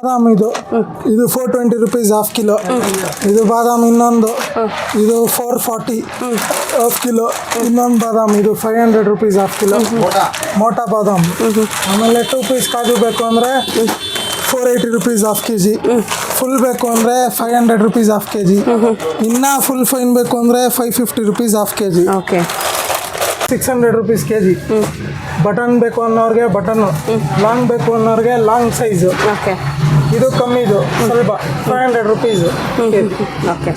ಬಾದಾಮ್ ಇದು 420 rupees half kilo. ಇದು ಬಾದಾಮ್ ಇನ್ನೊಂದು ಇದು 440 half kilo. ಇನ್ನೊಂದು ಬಾದಾಮ್ ಇದು 500 rupees half kilo. ಮೋಟಾ ಬಾದಾಮ್. ಆಮೇಲೆ 2 piece ಕಾಜು ಬೇಕು ಅಂದರೆ 480 rupees half kg. ಫುಲ್ ಬೇಕು ಅಂದರೆ 500 rupees half kg. ಇನ್ನು ಫುಲ್ ಫೈನ್ ಬೇಕು ಅಂದರೆ 550 rupees half kg. 600 rupees kg. Button ಬೇಕು ಅನ್ನೋರಿಗೆ ಬಟನ್ನು, ಲಾಂಗ್ ಬೇಕು ಅನ್ನೋರಿಗೆ ಲಾಂಗ್ ಸೈಜು. ಇದು ಕಮ್ಮಿದು ಸ್ವಲ್ಪ 500 rupees. Okay.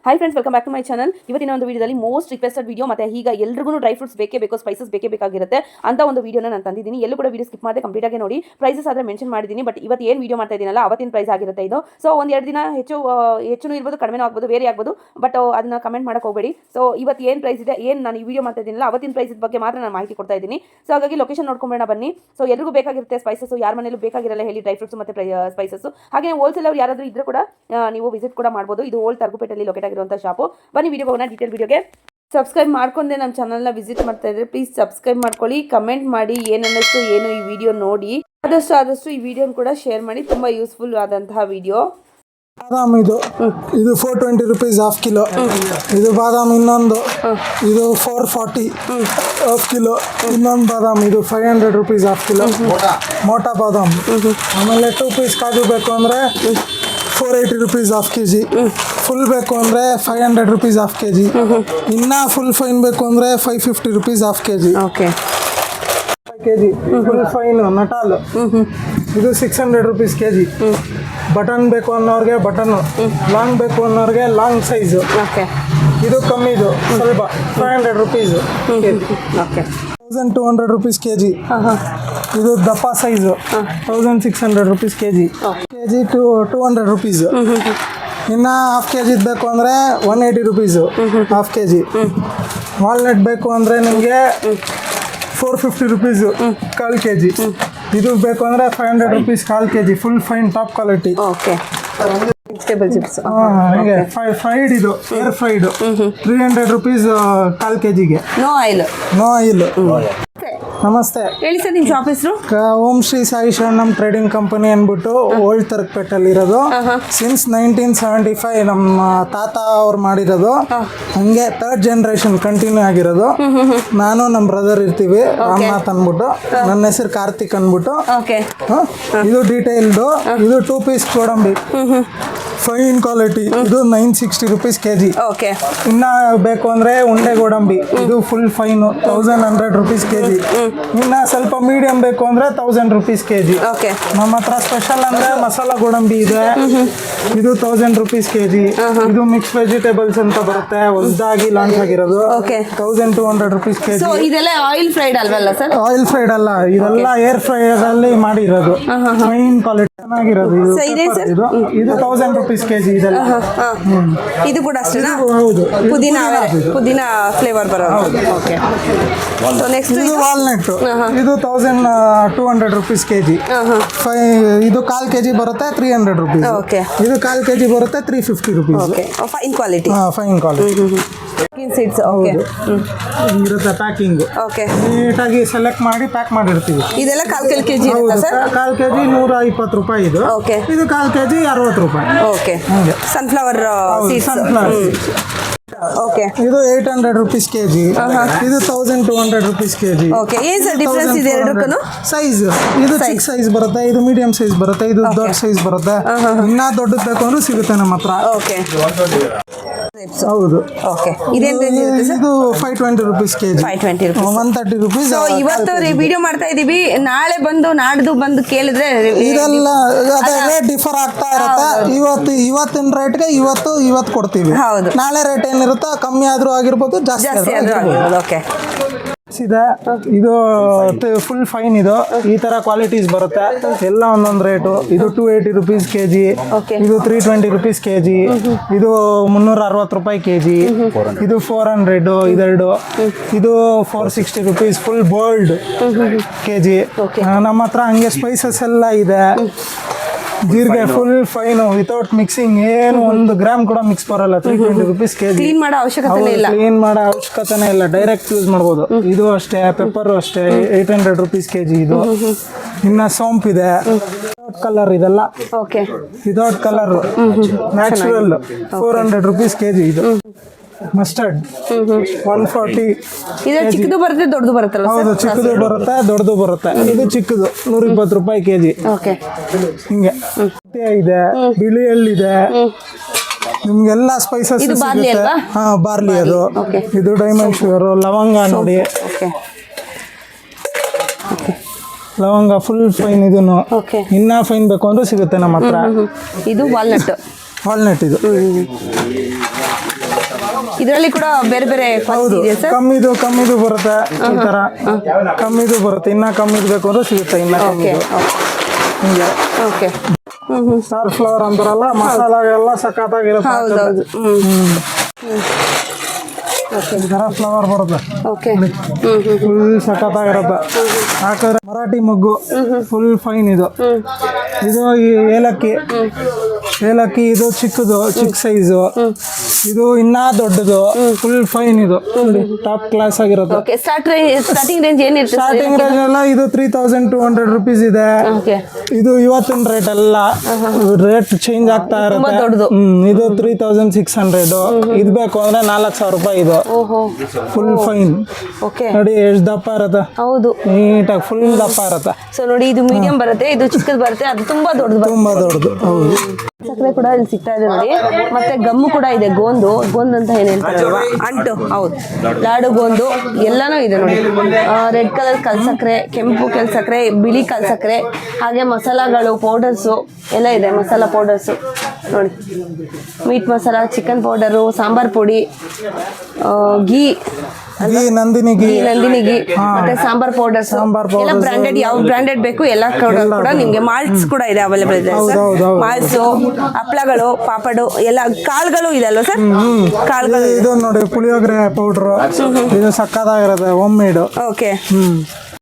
Hi friends, welcome back to my channel. ಇವತ್ತಿನ ಒಂದು ವಿಡಿಯೋದಲ್ಲಿ ಮೋಸ್ಟ್ ರಿಕ್ವೆಸ್ಟೆಡ್ ವಿಡಿಯೋ, ಮತ್ತು ಈಗ ಎಲ್ರಿಗೂ ಡ್ರೈ ಫ್ರೂಟ್ಸ್ ಬೇಕೇ ಬೇಕು, ಸ್ಪೈಸಸ್ ಬೇಕೇ ಬೇಕಾಗಿರುತ್ತೆ ಅಂತ ಒಂದು ವಿಡಿಯೋನ ನಾನು ತಂದಿದ್ದೀನಿ. ಎಲ್ಲೂ ಕೂಡ ವಿಡಿಯೋ ಸ್ಕಿಪ್ ಮಾಡದೆ ಕಂಪ್ಲೀಟ್ ಆಗಿ ನೋಡಿ. ಪ್ರೈಸಸ್ ಆದರೆ ಮೆನ್ಷನ್ ಮಾಡಿದ್ದೀನಿ, ಬಟ್ ಇವತ್ತು ಏನು ವಿಡಿಯೋ ಮಾಡ್ತಾ ಇದ್ದೀನಲ್ಲ ಅವತ್ತಿನ ಪ್ರೈಸ್ ಆಗಿರುತ್ತೆ ಇದು. ಸೊ ಒಂದು 2 ದಿನ ಹೆಚ್ಚು ಇರ್ಬೋದು, ಕಡಿಮೆನೂ ಆಗ್ಬೋದು, ವೇರಿ ಆಗ್ಬೋದು, ಬಟ್ ಅದನ್ನ ಕಮೆಂಟ್ ಮಾಡಕ್ಕೆ ಹೋಗಬೇಡಿ. ಸೊ ಇವತ್ತು ಏನು ಪ್ರೈಸ್ ಇದೆ, ಏನು ನಾನು ಈ ವಿಡಿಯೋ ಮಾಡ್ತಾ ಇದ್ದೀನಲ್ಲ ಅವತ್ತಿನ ಪ್ರೈಸ್ ಬಗ್ಗೆ ಮಾತ್ರ ನಾನು ಮಾಹಿತಿ ಕೊಡ್ತಾ ಇದ್ದೀನಿ. ಸೊ ಹಾಗಾಗಿ ಲೊಕೇಶನ್ ನೋಡ್ಕೊಂಬೇಡ ಬನ್ನಿ. ಸೊ ಎಲ್ರಿಗೂ ಬೇಕಾಗಿರುತ್ತೆ ಸ್ಪೈಸಸ್, ಯಾರ ಮನೇಲೂ ಬೇಕಾಗಿರಲ್ಲ ಹೇಳಿ ಡ್ರೈ ಫ್ರೂಟ್ಸ್ ಮತ್ತು ಸ್ಪೈಸಸ್. ಹಾಗೆ ಹೋಲ್ಸೇಲ್ ಅವ್ರು ಯಾರಾದರೂ ಇದ್ರೂ ಕೂಡ ನೀವು ವಿಸಿಟ್ ಕೂಡ ಮಾಡ್ಬೋದು. ಇದು ಓಲ್ಡ್ ತರ್ಗುಪೇಟೆಯಲ್ಲಿ ಲೊಕೇಟ್ ಆಗಿರುವಂಥ ಶಾಪು. ಬನ್ನಿ ವಿಡಿಯೋ ಹೋಗೋಣ. ಡೀಟೇಲ್ ವಿಡಿಯೋಗೆ ಸಬ್ಸ್ಕ್ರೈಬ್ ಮಾಡ್ಕೊಂಡೆ ನಮ್ಮ ಚಾನಲ್ನ ವಿಸಿಟ್ ಮಾಡ್ತಾ ಇದ್ರೆ ಪ್ಲೀಸ್ ಸಬ್ಸ್ಕ್ರೈಬ್ ಮಾಡ್ಕೊಳ್ಳಿ. ಕಮೆಂಟ್ ಮಾಡಿ ಏನನ್ನಿಸ್ತು ಏನು ಈ ವಿಡಿಯೋ ನೋಡಿ. ಆದಷ್ಟು ಈ ವಿಡಿಯೋನ ಕೂಡ ಶೇರ್ ಮಾಡಿ, ತುಂಬ ಯೂಸ್ಫುಲ್ ಆದಂತಹ ವಿಡಿಯೋ. ಬಾದಾಮ್ ಇದು 420 rupees half kilo. ಇದು ಬಾದಾಮ್ ಇನ್ನೊಂದು ಇದು 440 half kilo. ಇನ್ನೊಂದು ಬಾದಾಮ್ ಇದು 500 rupees half kilo. ಮೋಟಾ ಬಾದಾಮ್. ಆಮೇಲೆ 2 piece ಕಾಜು ಬೇಕು ಅಂದರೆ 480 rupees half kg. ಫುಲ್ ಬೇಕು ಅಂದರೆ 500 rupees half kg. ಇನ್ನು ಫುಲ್ ಫೈನ್ ಬೇಕು ಅಂದರೆ 550 rupees half kg. 5 kg full fine ನಟಾಲು. ಇದು 600 rupees kg. ಬಟನ್ ಬೇಕು ಅನ್ನೋರಿಗೆ ಬಟನ್ನು, ಲಾಂಗ್ ಬೇಕು ಅನ್ನೋರಿಗೆ ಲಾಂಗ್ ಸೈಜು. ಇದು ಕಮ್ಮಿದು ಸ್ವಲ್ಪ 500 rupees. 1200 rupees kg. ಇದು ದಪ್ಪ size 1600 rupees kg. kg 200 rupees. ಇನ್ನು ಹಾಫ್ kg ಬೇಕು ಅಂದರೆ 180 rupees ಹಾಫ್ kg. ವಾಲ್ನಟ್ ಬೇಕು ಅಂದರೆ ನಿಮಗೆ 450 rupees ಕಾಲು kg. ಇದು ಬೇಕು ಅಂದರೆ 500 rupees ಕಾಲು kg. Full fine top quality. Vegetable chips ಹೀಗೆ ಫ್ರೈಡ್ ಇದು ಏರ್ ಫ್ರೈಡ್ 300 rupees ಕಾಲು kgಗೆ. No oil. ನಮಸ್ತೆ, ಹೇಳಿ ಸರ್, ನಿಮ್ಮ ಶಾಪ್ ಹೆಸರು? ಓಂ ಶ್ರೀ ಸಾಯಿ ಶರಣಂ ಟ್ರೇಡಿಂಗ್ ಕಂಪನಿ ಅಂದ್ಬಿಟ್ಟು ಓಲ್ಡ್ ತರ್ಕಪೇಟೆಲ್ಲಿ ಇರೋದು. ಸಿನ್ಸ್ 1975 ನಮ್ಮ ತಾತ ಅವ್ರು ಮಾಡಿರೋದು. ಹಂಗೆ 3rd generation ಕಂಟಿನ್ಯೂ ಆಗಿರೋದು. ನಾನು ನಮ್ಮ ಬ್ರದರ್ ಇರ್ತೀವಿ, ರಾಮನಾಥ್ ಅಂದ್ಬಿಟ್ಟು. ನನ್ನ ಹೆಸರು ಕಾರ್ತಿಕ್ ಅಂದ್ಬಿಟ್ಟು. ಇದು ಡೀಟೇಲ್ಡು. ಇದು 2 piece ಗೋಡಂಬಿ ಫೈನ್ ಕ್ವಾಲಿಟಿ. ಇದು 960 rupees kg. ಇನ್ನ ಬೇಕು ಅಂದರೆ ಉಂಡೆ ಗೋಡಂಬಿ. ಇದು ಫುಲ್ ಫೈನು 1100 rupees kg. ಇನ್ನು ಸ್ವಲ್ಪ ಮೀಡಿಯಂ ಬೇಕು ಅಂದರೆ 1000 rupees kg. ನಮ್ಮ ಹತ್ರ ಸ್ಪೆಷಲ್ ಅಂದರೆ ಮಸಾಲ ಗೋಡಂಬಿ ಇದೆ. ಇದು 1000 rupees kg. ಇದು ಮಿಕ್ಸ್ ವೆಜಿಟೇಬಲ್ಸ್ ಅಂತ ಬರುತ್ತೆ, ಹೊಸದಾಗಿ ಲಾಂಚ್ ಆಗಿರೋದು. 1200 rupees kg. ಇದೆಲ್ಲ ಆಯಿಲ್ ಫ್ರೈಡ್ ಅಲ್ವಲ್ಲ ಸರ್? ಆಯಿಲ್ ಫ್ರೈಡ್ ಅಲ್ಲ, ಇದೆಲ್ಲ ಏರ್ ಫ್ರೈಯರ್ ಅಲ್ಲಿ ಮಾಡಿರೋದು. ಫೈನ್ ಕ್ವಾಲಿಟಿ ಚೆನ್ನಾಗಿರೋದು. ಇದು 1000 rupees kg. ಇದೆಲ್ಲ ಇದು ಕೂಡ ಅಷ್ಟೇನಾ? ಹೌದು, ಪುದೀನಾ ಫ್ಲೇವರ್ ಬರೋದು. ನೆಕ್ಸ್ಟ್ ಇದು ವಾಲ್ನಟ್. ಇದು 1200 rupees kg. ಇದು ಕಾಲ್ kg ಬರುತ್ತೆ 300 rupees. ಇದು ಕಾಲ್ kg ಬರುತ್ತೆ 350 rupees. Fine quality. Fine quality seeds ಇರುತ್ತೆ. ಪ್ಯಾಕಿಂಗ್ ನೀಟಾಗಿ ಸೆಲೆಕ್ಟ್ ಮಾಡಿ ಪ್ಯಾಕ್ ಮಾಡಿರ್ತೀವಿ. ಇದೆಲ್ಲ ಕಾಲ್ kg ಇರುತ್ತಾ ಸರ್? ಕಾಲ್ kg 120 ರೂಪಾಯಿ. ಇದು ಕಾಲ್ kg 60 ರೂಪಾಯಿ. Sunflower seeds. ಇದು 800 rupees kg. ಇದು 1200 rupees kg. ಏನ್ ಸರ್ ಡಿಫರೆನ್ಸ್ ಇದೆ ಎರಡಕ್ಕೂ? ಸೈಜ್ ಇದು ಚಿಕ್ಕ ಸೈಜ್ ಬರುತ್ತೆ, ಇದು ಮೀಡಿಯಂ ಸೈಜ್ ಬರುತ್ತೆ, ಇದು ದೊಡ್ಡ ಸೈಜ್ ಬರುತ್ತೆ. ಇನ್ನ ದೊಡ್ಡದು ಬೇಕು ಅಂದ್ರೂ ಸಿಗುತ್ತೆ ನಮ್ಮ ಹತ್ರ. ಹೌದು. ಇದು 520 rupees kg. 130 rupees. ಇವತ್ತು ವಿಡಿಯೋ ಮಾಡ್ತಾ ಇದೀವಿ, ನಾಳೆ ಬಂದು ನಾಡ್ದು ಬಂದು ಕೇಳಿದ್ರೆ ಇದೆಲ್ಲ ರೇಟ್ ಡಿಫರ್ ಆಗ್ತಾ ಇರುತ್ತೆ. ಇವತ್ತಿನ ರೇಟ್ಗೆ ಇವತ್ತು ಕೊಡ್ತೀವಿ. ನಾಳೆ ರೇಟ್ ಏನಿರುತ್ತೋ ಕಮ್ಮಿ ಆದ್ರೂ ಆಗಿರ್ಬೋದು, ಜಾಸ್ತಿ ಆದ್ರೂ ಆಗಿರ್ಬೋದು. ಇದೆ ಇದು ಫುಲ್ ಫೈನ್. ಇದು ಈ ತರ ಕ್ವಾಲಿಟೀಸ್ ಬರುತ್ತೆ, ಎಲ್ಲ ಒಂದೊಂದು ರೇಟು. ಇದು 280 rupees kg. ಇದು 320 rupees kg. ಇದು 360 ರೂಪಾಯಿ kg. ಇದು 400. ಇದೆರಡು. ಇದು 460 rupees ಫುಲ್ ಬೋಲ್ಡ್ kg. ನಮ್ಮ ಹತ್ರ ಹಂಗೆ ಸ್ಪೈಸಸ್ ಎಲ್ಲ ಇದೆ. ಜೀರಿಗೆ ಫುಲ್ ಫೈನ್ ವಿತೌಟ್ ಮಿಕ್ಸಿಂಗ್, ಏನು 1 ಗ್ರಾಮ್ ಕೂಡ ಮಿಕ್ಸ್ ಬರಲ್ಲ. 320 rupees kg. ಕ್ಲೀನ್ ಮಾಡೋ ಅವಶ್ಯಕತೆ ಇಲ್ಲ. ಕ್ಲೀನ್ ಮಾಡೋ ಅವಶ್ಯಕತೆನೇ ಇಲ್ಲ, ಡೈರೆಕ್ಟ್ ಯೂಸ್ ಮಾಡ್ಬೋದು. ಇದು ಅಷ್ಟೇ, ಪೆಪ್ಪರು ಅಷ್ಟೇ 800 rupees kg ಇದು. ಇನ್ನ ಸೋಂಪ್ ಇದೆ, ಕಲರ್ ಇದೆಲ್ಲ okay, without colour natural 400 rupees kg ಇದು. ಮಸ್ಟರ್ಡ್ 140. ಇದು ಚಿಕ್ಕದು ಬರುತ್ತೆ ದೊಡ್ಡದು ಬರುತ್ತಲ್ಲ? ಹೌದು, ಚಿಕ್ಕದು ಬರುತ್ತೆ ದೊಡ್ಡದು ಬರುತ್ತೆ. ಇದು ಚಿಕ್ಕದು 120 ರೂಪಾಯಿ kg. ಓಕೆ, ಹಿಂಗೆ ಇದೆ, ಬಿಳಿ ಎಳ್ಳಿದೆ, ನಿಮ್ಗೆಲ್ಲ ಸ್ಪೈಸಸ್ ಸಿಗುತ್ತೆ. ಹಾ, ಬಾರ್ಲಿ ಅದು. ಇದು ಡೈಮಂಡ್ ಶುಗರ್, ಲವಂಗ ನೋಡಿ, ಓಕೆ, ಲವಂಗ ಫುಲ್ ಫೈನ್. ಇದನ್ನು ಓಕೆ, ಇನ್ನ ಫೈನ್ ಬೇಕು ಅಂದ್ರೆ ಸಿಗುತ್ತೆ ನಮ್ಮ ಹತ್ರ. ಇದು ವಾಲ್ನಟ್. ವಾಲ್ನಟ್ ಇದು. ಇದರಲ್ಲಿ ಕೂಡ ಬೇರೆ ಬೇರೆ ಹೌದು, ಕಮ್ಮಿದು ಬರುತ್ತೆ. ಈ ತರ ಕಮ್ಮಿದು ಬರುತ್ತೆ, ಇನ್ನ ಕಮ್ಮಿದು ಬೇಕು ಅಂದ್ರೆ ಸಿಗುತ್ತೆ. ಇನ್ನ ಕಮ್ಮಿದು ಹಿಂಗೆ. ಓಕೆ, ಸ್ಟಾರ್ ಫ್ಲವರ್ ಅಂತಾರಲ್ಲ, ಮಸಾಲ ಎಲ್ಲ ಸಖತ್ತಾಗಿರುತ್ತೆ. ಹೌದೌದು. ಈ ತರ ಫ್ಲವರ್ ಬರುತ್ತೆ, ಓಕೆ, ಫುಲ್ ಸಖತ್ತಾಗಿರುತ್ತೆ. ಹಾಕಿದ್ರೆ ಮರಾಠಿ ಮೊಗ್ಗು ಫುಲ್ ಫೈನ್ ಇದು. ಇದು ಈ ಏಲಕ್ಕಿ ಇದು ಚಿಕ್ಕದು, ಚಿಕ್ಕ ಸೈಜು. ಇದು ಇನ್ನ ದೊಡ್ಡದು, ಫುಲ್ ಫೈನ್. ಇದು ಟಾಪ್ ಕ್ಲಾಸ್ ಆಗಿರುತ್ತೆ. ಓಕೆ, ಸ್ಟಾರ್ಟಿಂಗ್ ರೇಂಜ್ ಏನಿರುತ್ತೆ? ಸ್ಟಾರ್ಟಿಂಗ್ ರೇಂಜ್ ಎಲ್ಲ ಇದು 3200 rupees ಇದೆ. ಓಕೆ, ಇದು ಇವತ್ತಿನ ರೇಟ್ ಎಲ್ಲ ರೇಟ್ ಚೇಂಜ್ ಆಗ್ತಾ ಇರುತ್ತೆ. ದೊಡ್ಡದು ಇದು 3600. ಇದು ಬೇಕು ಅಂದ್ರೆ 4000 ರೂಪಾಯಿ. ಇದು ಓಹೋ, ಫುಲ್ ಫೈನ್. ಓಕೆ, ನೋಡಿ ಎಷ್ಟು ದಪ್ಪ ಇರುತ್ತೆ. ಹೌದು, ನೀಟಾಗಿ ಫುಲ್ ದಪ್ಪ ಇರುತ್ತೆ. ಸೊ ನೋಡಿ, ಇದು ಮೀಡಿಯಂ ಬರುತ್ತೆ, ಇದು ಚಿಕ್ಕದು ಬರುತ್ತೆ, ಅದು ತುಂಬಾ ದೊಡ್ಡದು ಬರುತ್ತೆ. ತುಂಬಾ ದೊಡ್ಡದು. ಹೌದು, ಸಕ್ಕರೆ ಕೂಡ ಇಲ್ಲಿ ಸಿಗ್ತಾ ಇದೆ ನೋಡಿ. ಮತ್ತೆ ಗಮ್ಮು ಕೂಡ ಇದೆ, ಗೋಂದು ಅಂತ ಏನ್ ಹೇಳ್ತಾರಲ್ವಾ, ಅಂಟು. ಹೌದು, ಲಾಡು ಗೋಂದು ಎಲ್ಲಾನು ಇದೆ ನೋಡಿ. ರೆಡ್ ಕಲರ್ ಕಲ್ಸಕ್ರೆ, ಕೆಂಪು ಕಲ್ಸಕ್ರೆ, ಬಿಳಿ ಕಲ್ಸಕ್ರೆ, ಹಾಗೆ ಮಸಾಲಾಗಳು, ಪೌಡರ್ಸು ಎಲ್ಲ ಇದೆ. ಮಸಾಲಾ ಪೌಡರ್ಸು ನೋಡಿ, meet masala, chicken powder, sambar ಪುಡಿ, ಗೀ, ನಂದಿನಿ ಗೀ, ಮತ್ತೆ ಸಾಂಬಾರ್ ಪೌಡರ್ಸ್ ಎಲ್ಲ ಬ್ರಾಂಡೆಡ್. ಯಾವ ಬ್ರಾಂಡೆಡ್ ಬೇಕು ಎಲ್ಲ ಕೂಡ ನಿಮ್ಗೆ. ಮಾಲ್ಟ್ಸ್ ಕೂಡ ಇದೆ, ಅವೈಲೇಬಲ್ ಇದೆ ಸರ್. ಮಾಲ್ಟ್ಸ್, ಹಪ್ಳಗಳು, ಪಾಪಡು ಎಲ್ಲ, ಕಾಳುಗಳು ಇದೆ ಅಲ್ವಾ ಸರ್? ಕಾಳುಗಳು ಇದು ನೋಡಿ, ಪುಳಿಯೋಗರೆ ಪೌಡರ್ ಇದು ಸಕ್ಕತ್ತಾಗಿರುತ್ತೆ, ಹೋಮ್ ಮೇಡ್. ಓಕೆ,